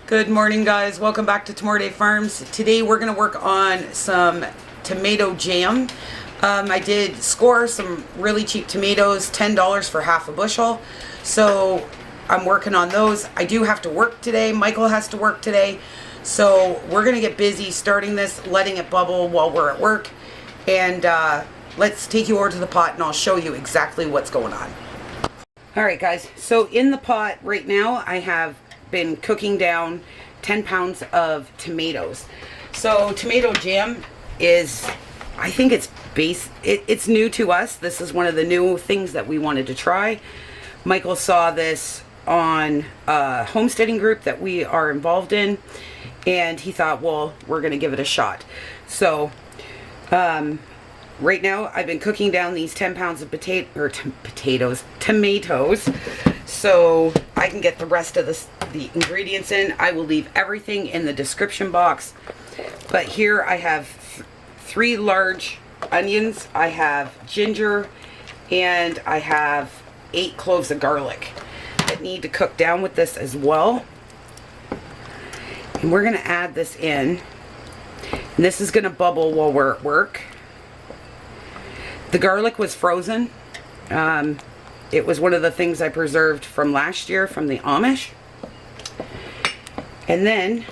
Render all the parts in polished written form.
Good morning, guys. Welcome back to Tomorrowaday Farms. Today we're going to work on some tomato jam. I did score some really cheap tomatoes, $10 for half a bushel. So I'm working on those. I do have to work today. Michael has to work today. So we're going to get busy starting this, letting it bubble while we're at work. And let's take you over to the pot and I'll show you exactly what's going on. Alright guys, so in the pot right now I have been cooking down 10 pounds of tomatoes. So tomato jam is, I think it's it's new to us. This is one of the new things that we wanted to try. Michael saw this on a homesteading group that we are involved in, and he thought, well, we're gonna give it a shot. So right now I've been cooking down these 10 pounds of tomatoes, so I can get the rest of the ingredients in. I will leave everything in the description box. But here I have 3 large onions, I have ginger, and I have 8 cloves of garlic that need to cook down with this as well. And we're going to add this in. And this is going to bubble while we're at work. The garlic was frozen. It was one of the things I preserved from last year from the Amish. And then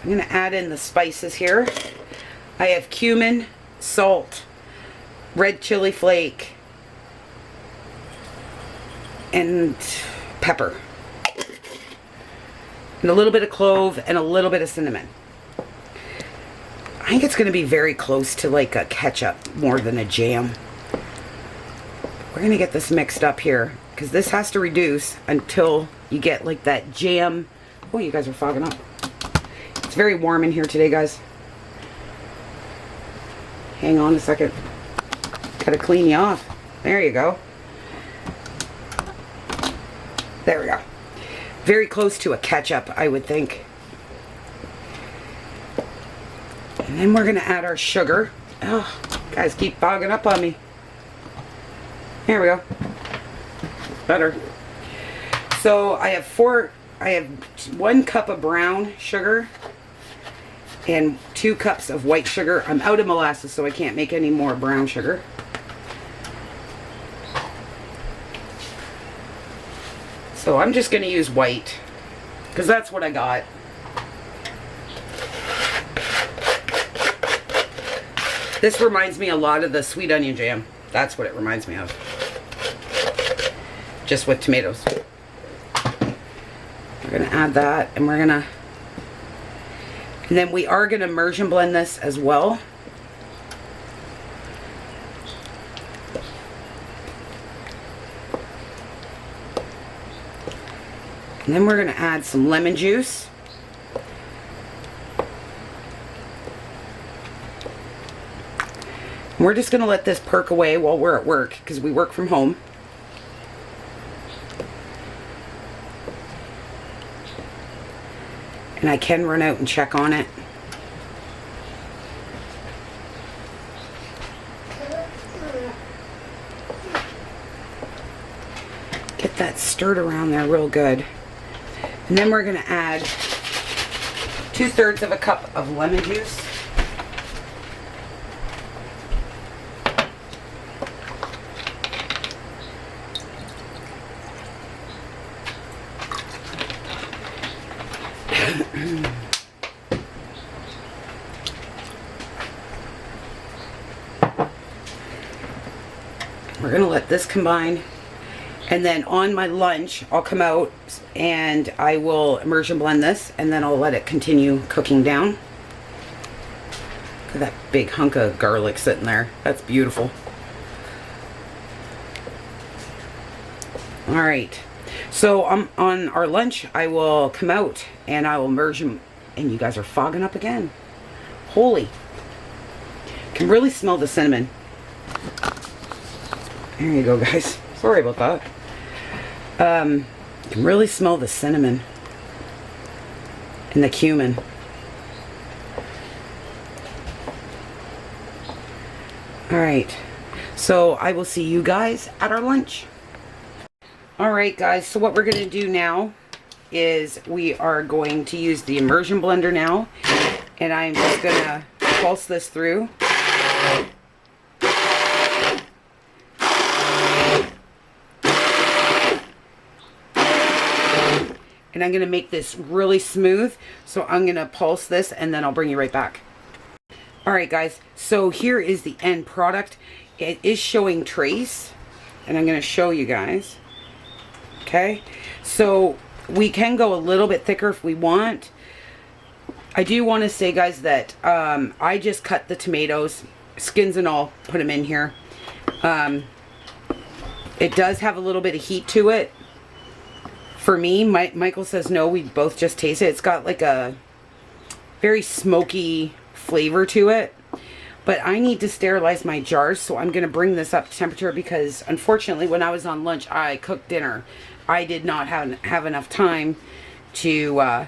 I'm going to add in the spices here. I have cumin, salt, red chili flake, and pepper. And a little bit of clove and a little bit of cinnamon. I think it's going to be very close to like a ketchup more than a jam. We're going to get this mixed up here because this has to reduce until you get like that jam. Oh, you guys are fogging up. It's very warm in here today, guys. Hang on a second. Gotta clean you off. There you go. There we go. Very close to a ketchup, I would think. And then we're going to add our sugar. Oh, guys keep fogging up on me. Here we go. Better. So I have 1 cup of brown sugar and 2 cups of white sugar. I'm out of molasses, so I can't make any more brown sugar. So I'm just going to use white because that's what I got. This reminds me a lot of the sweet onion jam. That's what it reminds me of. Just with tomatoes. We're going to add that, and then we are going to immersion blend this as well. And then we're going to add some lemon juice. And we're just going to let this perk away while we're at work because we work from home. And I can run out and check on it. Get that stirred around there real good. And then we're going to add 2/3 of a cup of lemon juice. We're going to let this combine, and then on my lunch I'll come out and I will immersion blend this, and then I'll let it continue cooking down. Look at that big hunk of garlic sitting there. That's beautiful. Alright, so on our lunch I will come out and I will immersion, and you guys are fogging up again. Holy. Can really smell the cinnamon. There you go, guys. Sorry about that. You can really smell the cinnamon and the cumin. Alright, so I will see you guys at our lunch. Alright guys, so what we're going to do now is we are going to use the immersion blender now, and I'm just gonna pulse this through. And I'm gonna make this really smooth, so I'm gonna pulse this and then I'll bring you right back. Alright guys, so here is the end product. It is showing trace, and I'm gonna show you guys. Okay, so we can go a little bit thicker if we want. I do want to say, guys, that I just cut the tomatoes, skins and all, put them in here. It does have a little bit of heat to it. For me, Michael says no, we both just taste it. It's got like a very smoky flavor to it. But I need to sterilize my jars, so I'm going to bring this up to temperature because, unfortunately, when I was on lunch, I cooked dinner. I did not have enough time to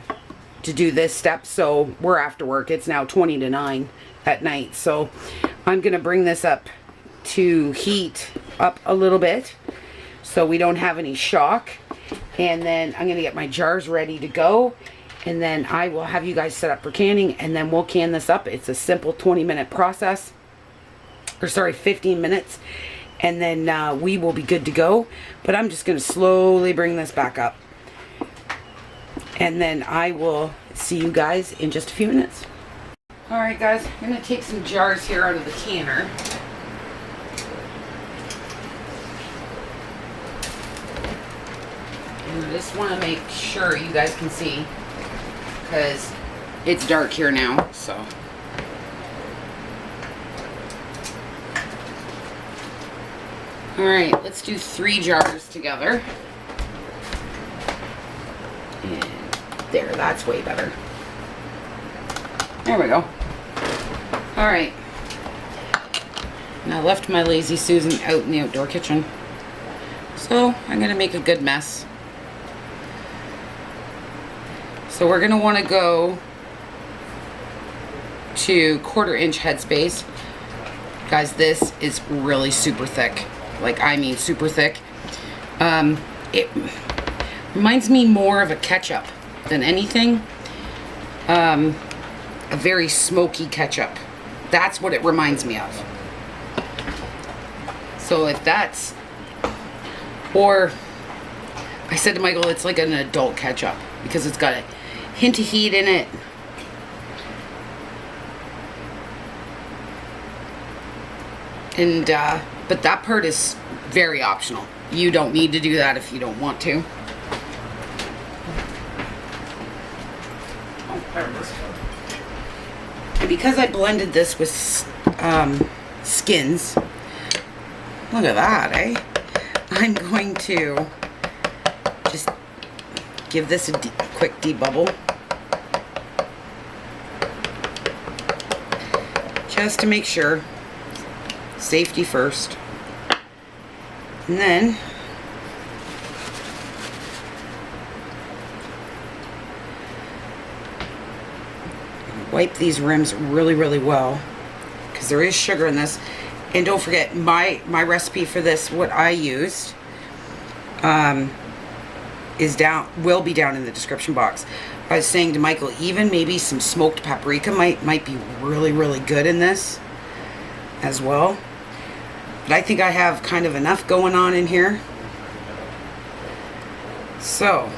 do this step, so we're after work. It's now 20 to 9 at night, so I'm going to bring this up to heat up a little bit so we don't have any shock. And then I'm going to get my jars ready to go, and then I will have you guys set up for canning, and then we'll can this up. It's a simple 20-minute process, or sorry, 15 minutes, and then we will be good to go. But I'm just going to slowly bring this back up, and then I will see you guys in just a few minutes. Alright guys, I'm going to take some jars here out of the canner. I just want to make sure you guys can see, because it's dark here now, so. Alright, let's do 3 jars together. And there, that's way better. There we go. Alright. Now I left my Lazy Susan out in the outdoor kitchen, so I'm going to make a good mess. So we're going to want to go to 1/4 inch Headspace. Guys, this is really super thick. Like, I mean super thick. It reminds me more of a ketchup than anything. A very smoky ketchup. That's what it reminds me of. So if that's, or I said to Michael, it's like an adult ketchup because it's got a hint of heat in it. And but that part is very optional. You don't need to do that if you don't want to. And because I blended this with skins, look at that, eh? I'm going to just give this a quick debubble, just to make sure. Safety first. And then wipe these rims really, really well, because there is sugar in this. And don't forget, my recipe for this, what I used, will be down in the description box. I was saying to Michael, even maybe some smoked paprika might be really, really good in this as well. But I think I have kind of enough going on in here. So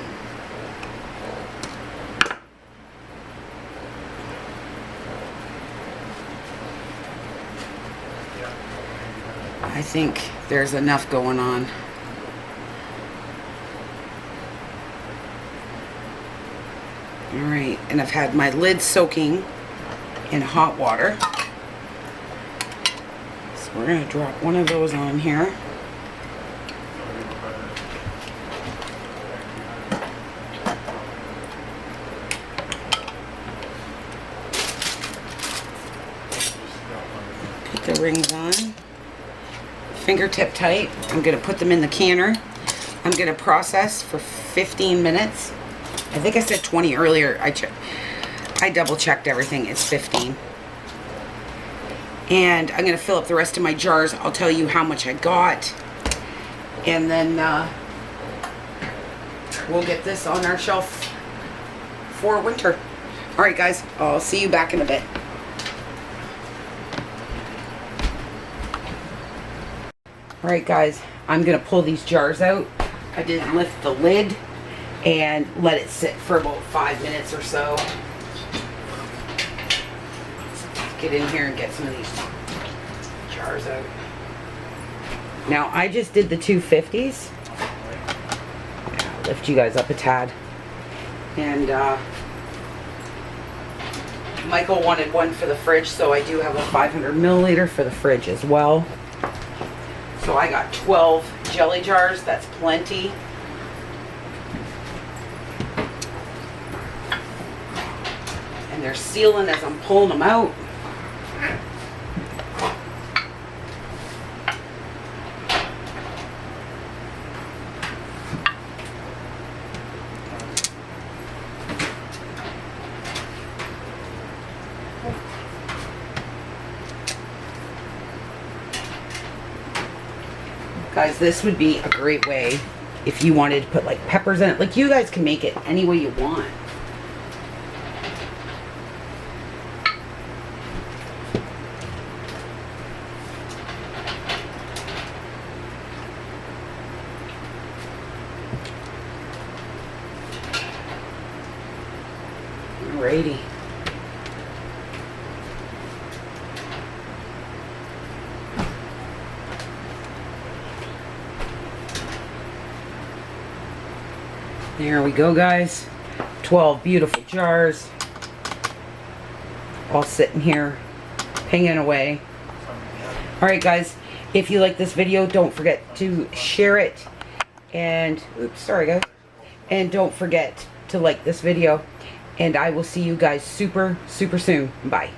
I think there's enough going on. Alright, and I've had my lid soaking in hot water. So we're going to drop one of those on here. Put the rings on. Fingertip tight. I'm going to put them in the canner. I'm going to process for 15 minutes. I think I said 20 earlier. I double checked everything. It's 15. And I'm going to fill up the rest of my jars. I'll tell you how much I got. And then we'll get this on our shelf for winter. All right, guys, I'll see you back in a bit. All right, guys, I'm gonna pull these jars out. I did lift the lid and let it sit for about 5 minutes or so. Let's get in here and get some of these jars out. Now, I just did the 250s. I'll lift you guys up a tad. And Michael wanted one for the fridge, so I do have a 500 milliliter for the fridge as well. So I got 12 jelly jars. That's plenty. And they're sealing as I'm pulling them out. Guys, this would be a great way if you wanted to put like peppers in it. Like, you guys can make it any way you want. Alrighty. There we go, guys. 12 beautiful jars. All sitting here, hanging away. Alright, guys. If you like this video, don't forget to share it. And, oops, sorry, guys. And don't forget to like this video. And I will see you guys super, super soon. Bye.